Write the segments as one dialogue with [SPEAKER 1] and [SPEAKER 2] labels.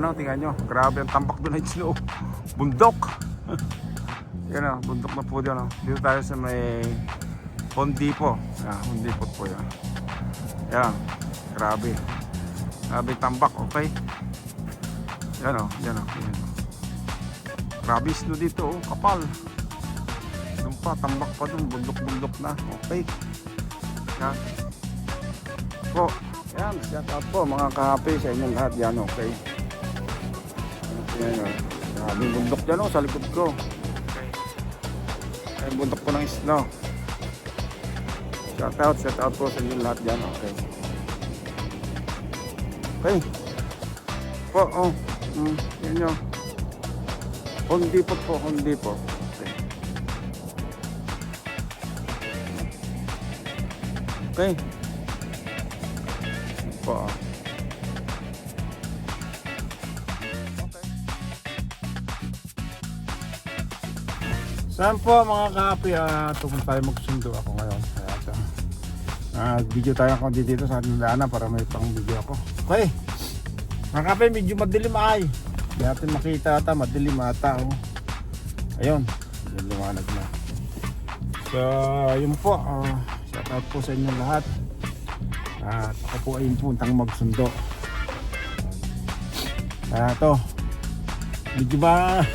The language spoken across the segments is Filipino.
[SPEAKER 1] oh, tingnan nyo. Grabe ang tambak doon ng snow. Bundok. Yan oh, bundok na po dyan oh. Dito tayo sa may Hondipo. Hondipo po yan. Yan, grabe. Grabe tambak, okay. Yan oh, yan oh. Yan. Grabe snow dito oh, kapal. Doon pa, tambak pa doon, bundok-bundok na. Okay. Yan. Po, yan, shout out po mga kahapi sa inyong lahat. Yan, okay. Yan, grabe bundok dyan oh, sa likod ko. Okay. Ay, bundok po ng snow. Shout out po sa inyong lahat dyan, okay. Okay. Po, oh. Yan nyo. Hondipo po, Hondipo. Okay. Okay. Po. Saan po mga kahapi, tukon tayo magsundo ako ngayon. Video tayo ako dito sa ating daanan para may pang video ako. Okay. Mga kahapi, medyo madilim ay. Hindi natin makita ata, madilim ata oh. Ayun, liwanag na. So, yun po, shout out po sa inyo lahat. At ako po ay puntang magsundo. Ito, medyo ba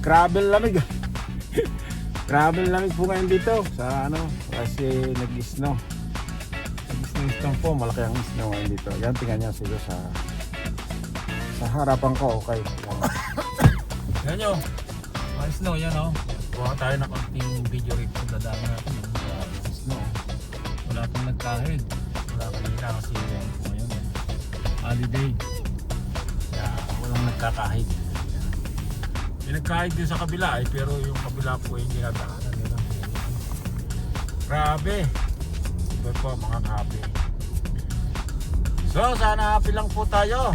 [SPEAKER 1] gravel lamig. Gravel lamig po ngayon dito sa ano, kasi nag-snow. Nag-snow po, malaki ang snow ngayon dito. Yan, tingnan nyo sila sa harapan ko, okay.
[SPEAKER 2] Yan nyo, mga snow yan o. Kuha tayo na konting video rito. Dadaan natin yung snow. Wala pong nagkahig. Wala kanina kasi yan po ngayon. Holiday. Kaya walang nagkakahig. Yung nagkahig din sa kabila eh, pero yung kabila po hindi nadaanan nila. Grabe. Ito po mga kahapi. So sana happy lang po tayo.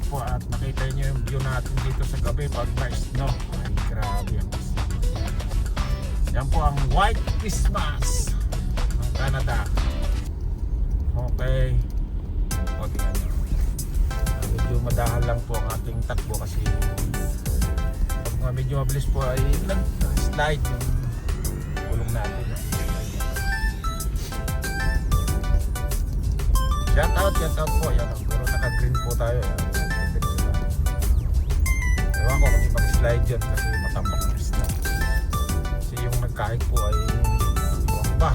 [SPEAKER 2] Po, at nakita nyo yung view natin dito sa gabi pag na-snow. Ay grabe ang snow. Yan po ang White Christmas ng Canada. Okay. O tingnan nyo. Medyo madahan lang po ang ating takbo kasi pag medyo mabilis po ay nag-slide yung gulong natin. Shout out po. Yan, pero naka-green po tayo. Yan. Ewan ko kung mag-slide yun kasi matambak na snow. Kasi yung nagkahig po ay iwan pa.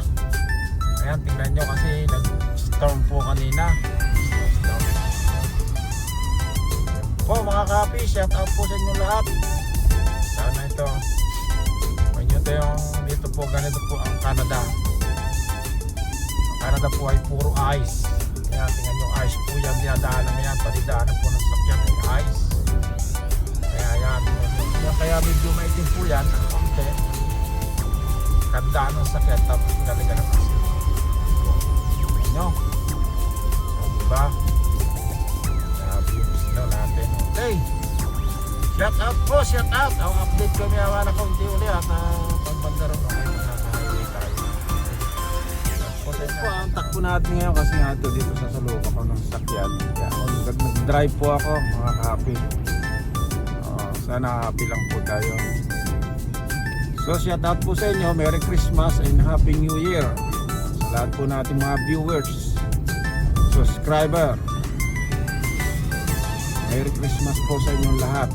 [SPEAKER 2] Ayan, tingnan nyo kasi nag-storm po kanina. Storm. Po mga kapi, shout out po sa inyo lahat. Sana ito may nyo tayong dito po, ganito po ang Canada. Ang Canada po ay puro ice. Kaya tingnan nyo, ice po yan, dinadaanan mo yan, palidaanan po ng sakyan ay ice. Yan, kaya medyo maitim po yan ang konti. Tandaan ng sakit tapos nalagyan ng asin. Nyo so, diba? Sabi yung snow natin. Okay, shout out po, shout out. Ang update kami naman na konti uli at pagbanda rin okay na highway tayo. Po, ang takbo natin ngayon kasi nga ito dito sa saloob ako ng sakyan. Kaya nag-drive po ako mga kahapi. Sana happy lang po tayo. So shout out po sa inyo, Merry Christmas and Happy New Year sa lahat po natin mga viewers, subscriber. Merry Christmas po sa inyong lahat.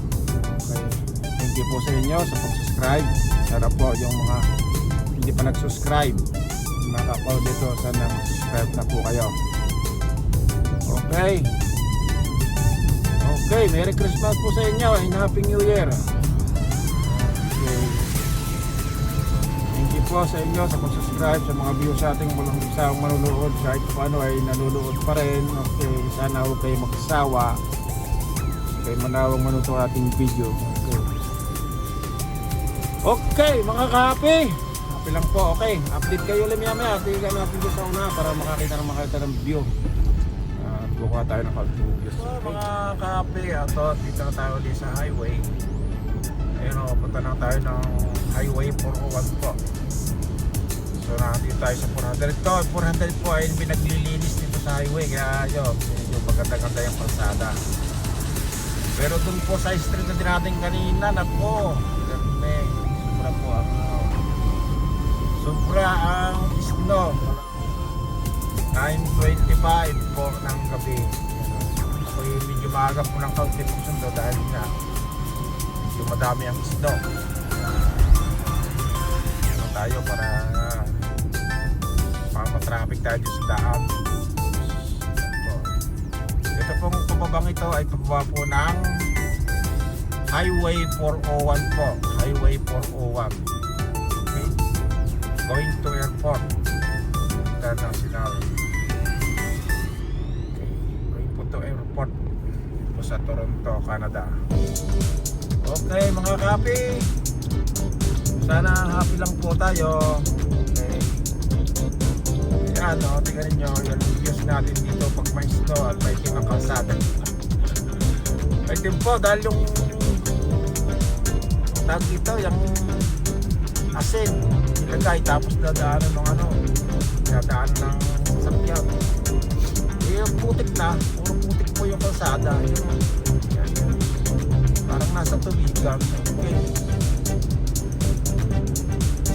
[SPEAKER 2] Okay. Thank you po sa inyo sa pag-subscribe. Sana po yung mga hindi pa nag-subscribe, nakapaw dito, sana mag-subscribe na po kayo. Okay. Okay, Merry Christmas po sa inyo and Happy New Year. Okay. Thank you po sa inyo sa pag-subscribe, sa mga views sa ating walang isang manunood. Kahit paano ay nanonood pa rin. Okay, sana huwag kayo magsasawa. Okay, manawang manuto ating video. Okay. Okay, mga kahapi. Happy lang po, okay. Update kayo ulit maya. Tingnan natin dito sa una para makakita ng view. Buka tayo ng pag-focus. So mga kahapi, dito na tayo ulit sa highway. Ayun o, punta na tayo ng highway 401 po. So nakatito tayo sa 400 to. 400 po ay pinaglilinis dito sa highway. Kaya yun, medyo maganda-ganda yung kalsada. Pero dun po sa street na dinating kanina, nako, galing. Sobra po ang sobra ang snow. 9:25 po ng gabi. Ako medyo maaga po ng kaunti po sundo dahil nga medyo madami ang snow. Ano tayo para matraffic tayo sa daan. Ito pong pababang ito ay pababa po ng Highway 401 po. Highway 401. Okay. Going to airport. International. Okay. Going po to airport po sa Toronto, Canada. Okay mga kapi. Sana happy lang po tayo. Okay. Yan o, tingnan nyo yung videos natin dito pag may snow at may itim ang kalsada. May itim po dahil yung tag dito, yung asin ilagay tapos dadaanan ng dadaanan ng sasakyan. Yung putik na, puro putik po yung kalsada. Yan. Parang nasa tubigan. Okay.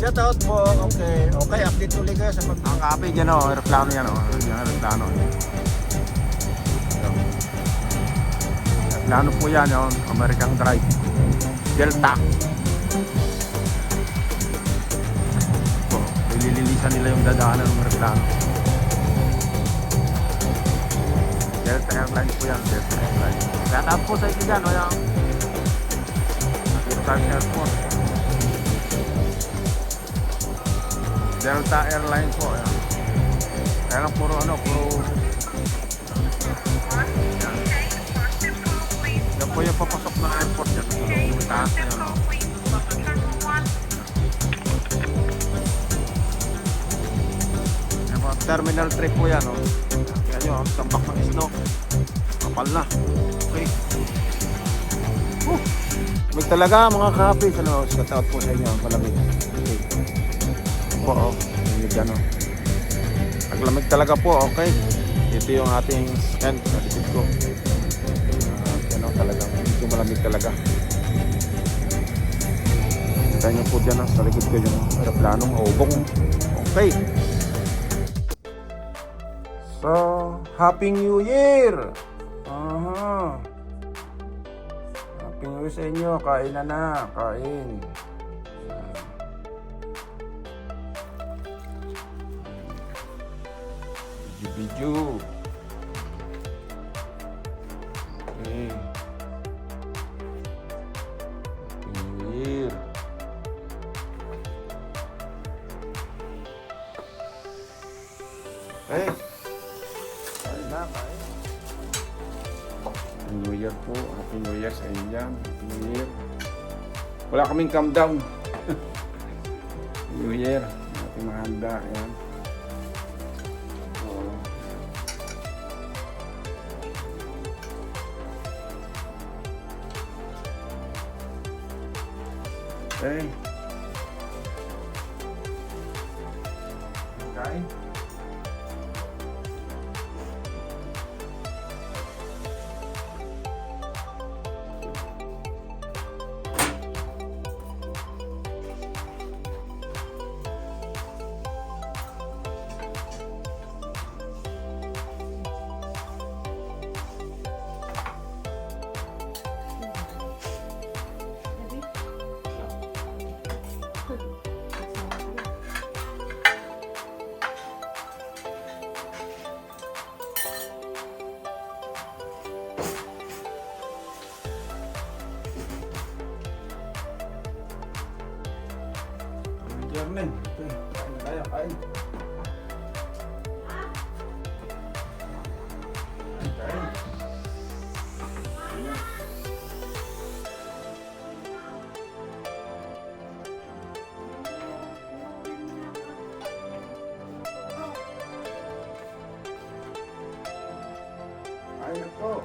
[SPEAKER 2] Shout out po, okay. Okay, update ulit kayo sa
[SPEAKER 1] Ang kape dyan o, aeroplano yan o. Yan aeroplano. Aeroplano po yan o, American Drive. Delta. Po, nililinisan nila yung dadaanan ng aeroplano. Delta Airlines po yan, Delta Airlines. Shout out po sa inyo dyan o yung Airport Airport. Delta Airlines po. Ayan. Kaya lang puro puro yan. Yan po yung papasok ng airport yan. Yung taas na yun. Yan po, terminal 3 po yan. Kaya nyo, tambak ng snow. Kapal na. Okay. Lamig talaga mga kapis. Shout out po sa inyo. Malamig. Okay. Po, lamig ano. Naglamig talaga po, okay. Ito yung ating scan sa likod ko. Talagang medyo malamig talaga. Kita nyo po dyan sa likod ko yung aeroplanong ubong. Okay. So, Happy New Year! Happy New Year sa inyo. Kain na. Kain. Video. Okay. Happy New Year. Okay. Kain na, kain. Happy New Year po. Happy New Year sa inyo dyan. Happy New Year. Wala kaming calm down. New Year. Ating mga handa. Ayan. Okay. Okay. Jermen, kain tayo, kain. Kain. Kain po.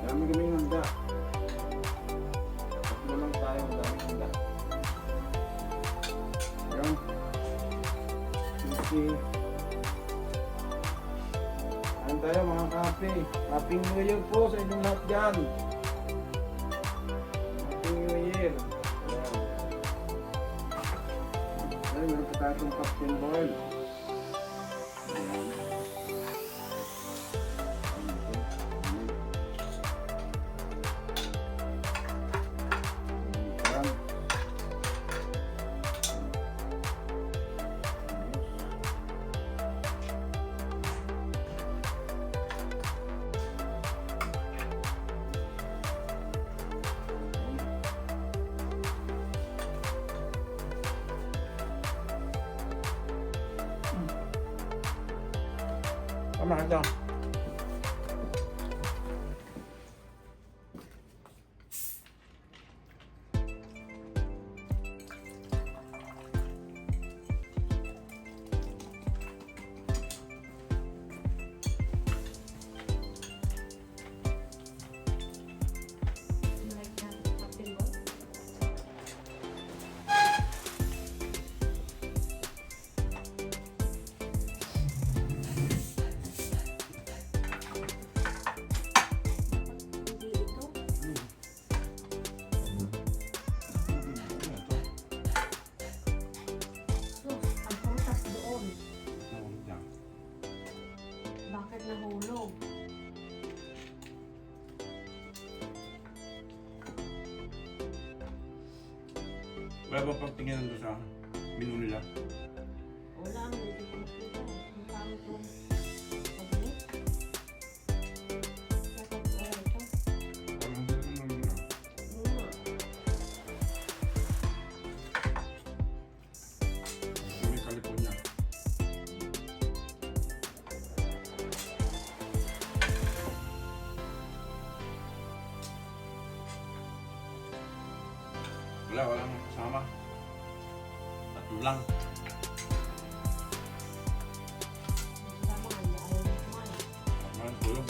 [SPEAKER 1] Dami kaming handa. Tatlo lang tayo, dami handa. Ayan. coffee. Kain tayo mga kape. Happy New Year po sa inyong lahat dyan. Happy New Year. Ayan, meron pa tayo itong Captain Boil. Ayan. Ayan. Tama ka dyan.
[SPEAKER 3] Like that, Captain Boy. Hindi ito. Sus, ang prutas doon. Bakit nahulog?
[SPEAKER 1] Wala ba pagtingin doon sa menu nila?
[SPEAKER 3] Wala, hindi ko makita. Ang pangit yung paglit. Dapat wala ito.
[SPEAKER 1] Parang hindi naman menu.
[SPEAKER 3] Oo nga.
[SPEAKER 1] May California. Walang kasama. Tatlo lang.
[SPEAKER 3] Tama nga, hindi ayaw na kumain.
[SPEAKER 1] Maraming tulog.